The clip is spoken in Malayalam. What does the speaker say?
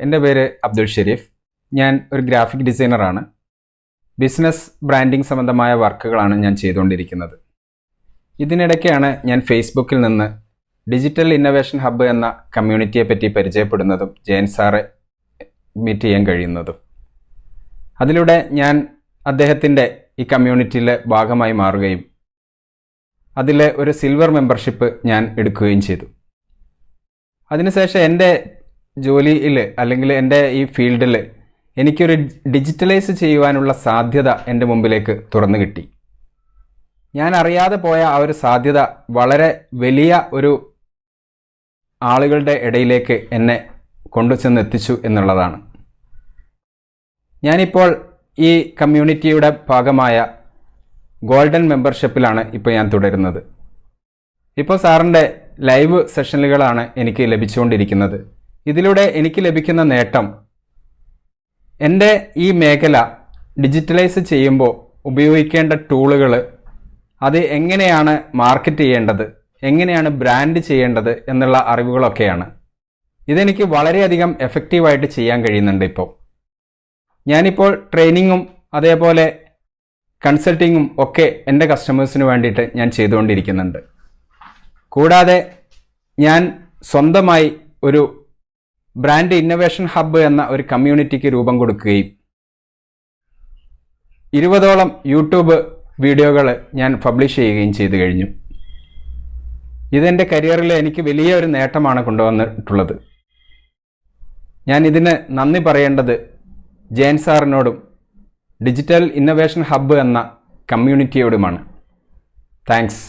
എൻ്റെ പേര് അബ്ദുൾ ഷെരീഫ്. ഞാൻ ഒരു ഗ്രാഫിക് ഡിസൈനറാണ്. ബിസിനസ് ബ്രാൻഡിംഗ് സംബന്ധമായ വർക്കുകളാണ് ഞാൻ ചെയ്തുകൊണ്ടിരിക്കുന്നത്. ഇതിനിടയ്ക്കാണ് ഞാൻ ഫേസ്ബുക്കിൽ നിന്ന് ഡിജിറ്റൽ ഇന്നൊവേഷൻ ഹബ്ബ് എന്ന കമ്മ്യൂണിറ്റിയെ പറ്റി പരിചയപ്പെടുന്നതും ജയൻ സാറെ മീറ്റ് ചെയ്യാൻ കഴിയുന്നതും. അതിലൂടെ ഞാൻ അദ്ദേഹത്തിൻ്റെ ഈ കമ്മ്യൂണിറ്റിയിലെ ഭാഗമായി മാറുകയും അതിലെ ഒരു സിൽവർ മെമ്പർഷിപ്പ് ഞാൻ എടുക്കുകയും ചെയ്തു. അതിനുശേഷം എൻ്റെ ജോലിയിൽ അല്ലെങ്കിൽ എൻ്റെ ഈ ഫീൽഡിൽ എനിക്കൊരു ഡിജിറ്റലൈസ് ചെയ്യുവാനുള്ള സാധ്യത എൻ്റെ മുമ്പിലേക്ക് തുറന്നു കിട്ടി. ഞാൻ അറിയാതെ പോയ ആ ഒരു സാധ്യത വളരെ വലിയ ഒരു ആളുകളുടെ ഇടയിലേക്ക് എന്നെ കൊണ്ടുചെന്ന് എത്തിച്ചു എന്നുള്ളതാണ്. ഞാനിപ്പോൾ ഈ കമ്മ്യൂണിറ്റിയുടെ ഭാഗമായ ഗോൾഡൻ മെമ്പർഷിപ്പിലാണ് ഇപ്പോൾ ഞാൻ തുടരുന്നത്. ഇപ്പോൾ സാറിൻ്റെ ലൈവ് സെഷനുകളാണ് എനിക്ക് ലഭിച്ചുകൊണ്ടിരിക്കുന്നത്. ഇതിലൂടെ എനിക്ക് ലഭിക്കുന്ന നേട്ടം, എൻ്റെ ഈ മേഖല ഡിജിറ്റലൈസ് ചെയ്യുമ്പോൾ ഉപയോഗിക്കേണ്ട ടൂളുകൾ, അത് എങ്ങനെയാണ് മാർക്കറ്റ് ചെയ്യേണ്ടത്, എങ്ങനെയാണ് ബ്രാൻഡ് ചെയ്യേണ്ടത് എന്നുള്ള അറിവുകളൊക്കെയാണ്. ഇതെനിക്ക് വളരെയധികം എഫക്റ്റീവായിട്ട് ചെയ്യാൻ കഴിയുന്നുണ്ട്. ഞാനിപ്പോൾ ട്രെയിനിങ്ങും അതേപോലെ കൺസൾട്ടിങ്ങും ഒക്കെ എൻ്റെ കസ്റ്റമേഴ്സിന് വേണ്ടിയിട്ട് ഞാൻ ചെയ്തുകൊണ്ടിരിക്കുന്നുണ്ട്. കൂടാതെ ഞാൻ സ്വന്തമായി ഒരു ബ്രാൻഡ് ഇന്നൊവേഷൻ ഹബ്ബ് എന്ന ഒരു കമ്മ്യൂണിറ്റിക്ക് രൂപം കൊടുക്കുകയും 20ഓളം യൂട്യൂബ് വീഡിയോകൾ ഞാൻ പബ്ലിഷ് ചെയ്യുകയും ചെയ്തു കഴിഞ്ഞു. ഇതെൻ്റെ കരിയറിൽ എനിക്ക് വലിയ ഒരു നേട്ടമാണ് കൊണ്ടുവന്നിട്ടുള്ളത്. ഞാൻ ഇതിന് നന്ദി പറയേണ്ടത് ജയൻ സാറിനോടും ഡിജിറ്റൽ ഇന്നൊവേഷൻ ഹബ്ബ് എന്ന കമ്മ്യൂണിറ്റിയോടുമാണ്. താങ്ക്സ്.